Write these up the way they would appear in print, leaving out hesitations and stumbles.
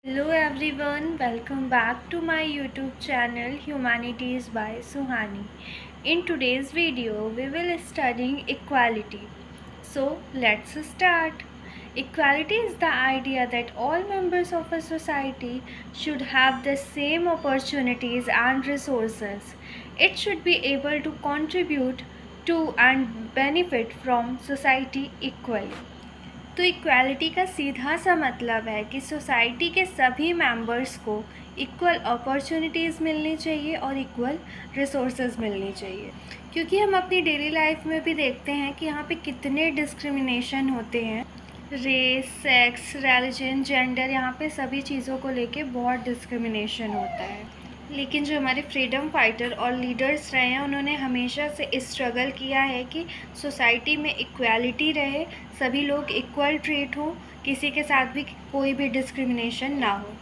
Hello everyone, welcome back to my YouTube channel Humanities by Suhani. In today's video, we will studying equality. So let's start. Equality is the idea that all members of a society should have the same opportunities and resources. It should be able to contribute to and benefit from society equally. तो equality का सीधा सा मतलब है कि society के सभी members को इक्वल अपॉर्चुनिटीज़ मिलनी चाहिए और इक्वल रिसोर्सेज मिलनी चाहिए, क्योंकि हम अपनी डेली लाइफ में भी देखते हैं कि यहाँ पे कितने डिस्क्रिमिनेशन होते हैं। रेस, सेक्स, रिलीजन, जेंडर, यहाँ पे सभी चीज़ों को लेके बहुत डिस्क्रिमिनेशन होता है। लेकिन जो हमारे फ्रीडम फाइटर और लीडर्स रहे हैं, उन्होंने हमेशा से स्ट्रगल किया है कि सोसाइटी में इक्वालिटी रहे, सभी लोग इक्वल ट्रीट हो, किसी के साथ भी कोई भी डिस्क्रिमिनेशन ना हो।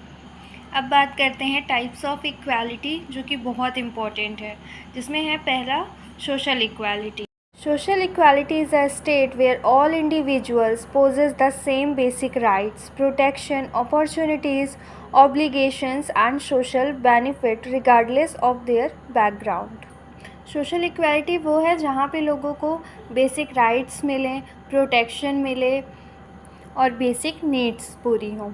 अब बात करते हैं टाइप्स ऑफ इक्वालिटी, जो कि बहुत इम्पोर्टेंट है, जिसमें है पहला social equality. Social equality is a state where all individuals possess the same basic rights, protection, opportunities, obligations and social benefit regardless of their background. Social equality वो है जहाँ पे लोगों को बेसिक राइट्स मिलें, प्रोटेक्शन मिले और बेसिक नीड्स पूरी हों।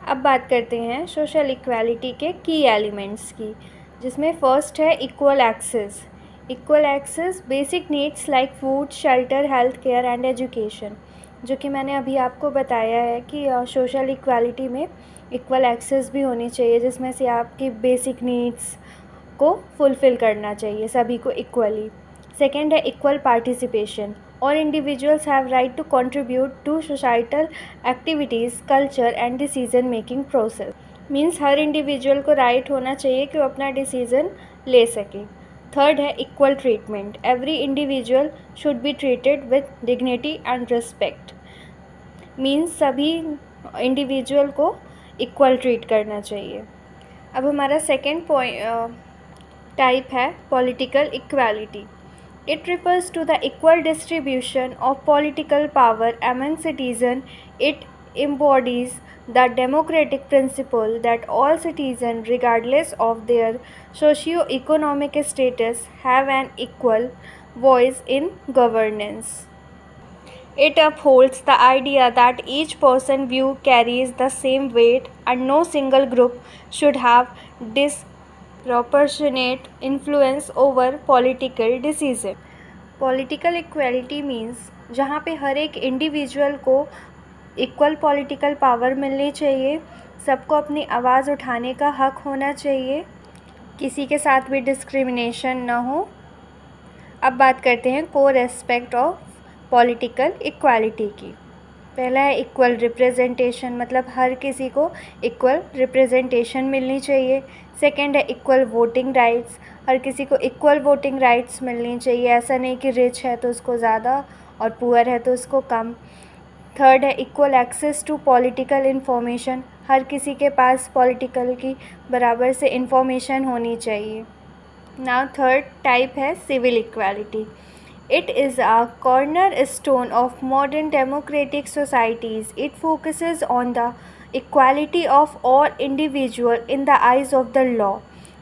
अब बात करते हैं सोशल इक्वालिटी के की एलिमेंट्स की, जिसमें फर्स्ट है equal access. Equal access basic needs like food, shelter, health care and education, जो कि मैंने अभी आपको बताया है कि सोशल इक्वालिटी में इक्वल एक्सेस भी होनी चाहिए, जिसमें से आपकी बेसिक नीड्स को फुलफ़िल करना चाहिए सभी को इक्वली। सेकेंड है equal participation. All individuals have right to contribute to societal activities, culture and decision making process. Means हर इंडिविजुअल को राइट होना चाहिए कि वो अपना डिसीज़न ले सके। थर्ड है equal treatment. Every individual should be treated with dignity and respect. Means सभी इंडिविजुअल को इक्वल ट्रीट करना चाहिए। अब हमारा सेकेंड टाइप है political equality. It refers to the equal distribution of political power among citizens. It embodies the democratic principle that all citizens, regardless of their socio-economic status, have an equal voice in governance. It upholds the idea that each person's view carries the same weight and no single group should have disproportionate influence over political decision. Political equality means जहाँ पे हर एक individual को equal political power मिलनी चाहिए, सबको अपनी आवाज़ उठाने का हक होना चाहिए, किसी के साथ भी डिस्क्रिमिनेशन ना हो। अब बात करते हैं को रेस्पेक्ट ऑफ पॉलिटिकल इक्वालिटी की। पहला है इक्वल रिप्रेजेंटेशन, मतलब हर किसी को इक्वल रिप्रेजेंटेशन मिलनी चाहिए। सेकंड है इक्वल वोटिंग राइट्स, हर किसी को इक्वल वोटिंग राइट्स मिलनी चाहिए, ऐसा नहीं कि रिच है तो उसको ज़्यादा और पुअर है तो उसको कम। थर्ड है equal access to political information, हर किसी के पास पॉलिटिकल की बराबर से इन्फॉर्मेशन होनी चाहिए। नाउ थर्ड टाइप है civil equality. It is a cornerstone of modern democratic societies. It focuses on the equality of all individuals in the eyes of the law.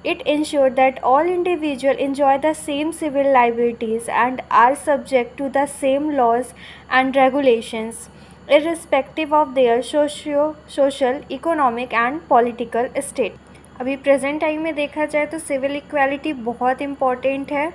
It ensures that all individuals enjoy the same civil liberties and are subject to the same laws and regulations, irrespective of their social, economic and political state. अभी present time में देखा जाए तो civil equality बहुत important है।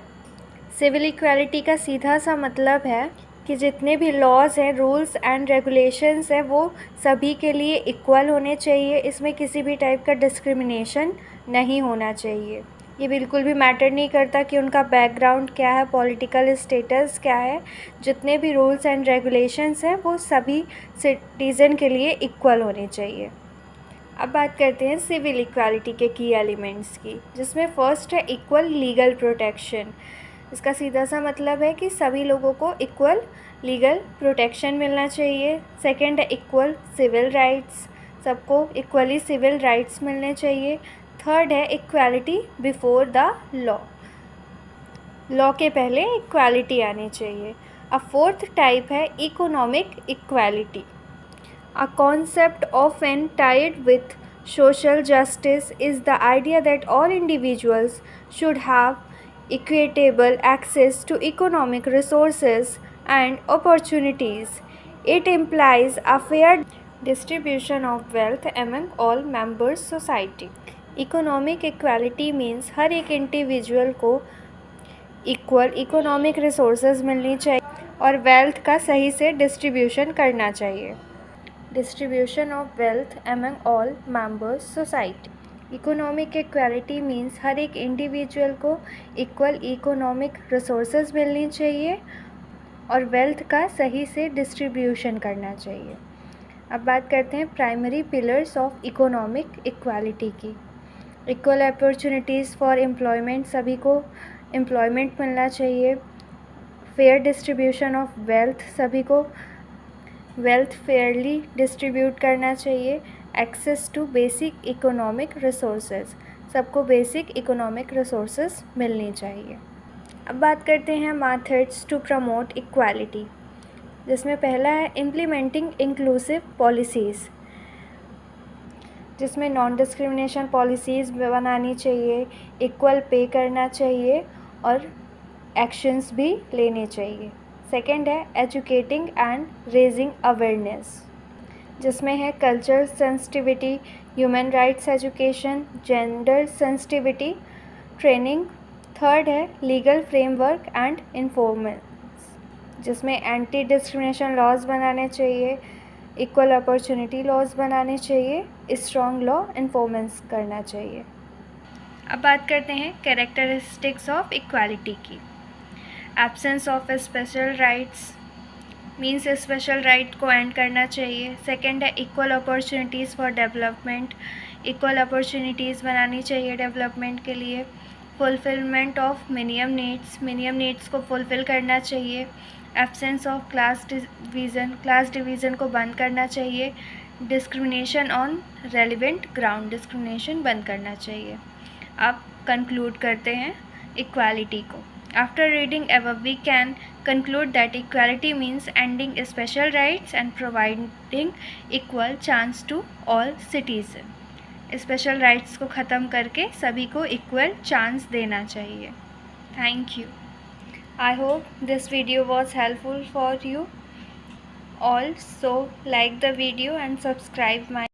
Civil equality का सीधा सा मतलब है कि जितने भी लॉज हैं, रूल्स एंड रेगुलेशंस हैं, वो सभी के लिए इक्वल होने चाहिए। इसमें किसी भी टाइप का डिस्क्रिमिनेशन नहीं होना चाहिए। ये बिल्कुल भी मैटर नहीं करता कि उनका बैकग्राउंड क्या है, पॉलिटिकल स्टेटस क्या है। जितने भी रूल्स एंड रेगुलेशंस हैं वो सभी सिटीज़न के लिए इक्वल होने चाहिए। अब बात करते हैं सिविल इक्वालिटी के की एलिमेंट्स की, जिसमें फर्स्ट है इक्वल लीगल प्रोटेक्शन। इसका सीधा सा मतलब है कि सभी लोगों को इक्वल लीगल प्रोटेक्शन मिलना चाहिए। सेकंड है इक्वल सिविल राइट्स, सबको इक्वली सिविल राइट्स मिलने चाहिए। थर्ड है equality before the law, law के पहले इक्वालिटी आनी चाहिए। अब फोर्थ टाइप है economic equality. A concept often tied with social justice is the idea that all individuals should have equitable access to economic resources and opportunities. It implies a fair distribution of wealth among all members society. Economic equality means हर एक individual को equal economic resources मिलनी चाहिए और wealth का सही से distribution करना चाहिए. Distribution of wealth among all members society. Economic equality means हर एक इंडिविजुअल को इक्वल इकोनॉमिक रिसोर्सेज मिलनी चाहिए और वेल्थ का सही से डिस्ट्रीब्यूशन करना चाहिए. अब बात करते हैं primary pillars of economic equality की. इक्वल अपॉर्चुनिटीज़ फॉर एम्प्लॉयमेंट, सभी को एम्प्लॉयमेंट मिलना चाहिए. फेयर डिस्ट्रीब्यूशन ऑफ वेल्थ, सभी को वेल्थ फेयरली डिस्ट्रीब्यूट करना चाहिए. Access to basic economic resources, सबको बेसिक इकोनॉमिक रिसोर्सेज मिलनी चाहिए. अब बात करते हैं मेथड्स टू प्रमोट इक्वालिटी, जिसमें पहला है इम्प्लीमेंटिंग इंक्लूसिव पॉलिसीज़, जिसमें नॉन डिस्क्रिमिनेशन पॉलिसीज़ बनानी चाहिए, इक्वल पे करना चाहिए और एक्शंस भी लेने चाहिए. सेकंड है एजुकेटिंग एंड रेजिंग अवेयरनेस, जिसमें है culture sensitivity, human rights education, gender sensitivity training. Third है लीगल फ्रेमवर्क एंड इन्फॉर्मेंस, जिसमें एंटी डिस्क्रिमिनेशन लॉज बनाने चाहिए, इक्वल अपॉर्चुनिटी लॉज बनाने चाहिए, स्ट्रॉन्ग लॉ इन्फॉर्मेंस करना चाहिए. अब बात करते हैं कैरेक्टरिस्टिक्स ऑफ इक्वालिटी की. Absence of special rights means special right को एंड करना चाहिए. सेकंड है equal opportunities for development, equal opportunities बनानी चाहिए डेवलपमेंट के लिए. फुलफिलमेंट ऑफ मिनिमम नीड्स को फुलफ़िल करना चाहिए. एब्सेंस ऑफ क्लास डिवीज़न को बंद करना चाहिए. Discrimination on relevant ground, discrimination बंद करना चाहिए. अब कंक्लूड करते हैं इक्वालिटी को. After reading above, we can conclude that equality means ending special rights and providing equal chance to all citizens. Special rights को ख़त्म करके सभी को इक्वल चांस देना चाहिए. Thank you. I hope this video was helpful for you all. So like the video and subscribe my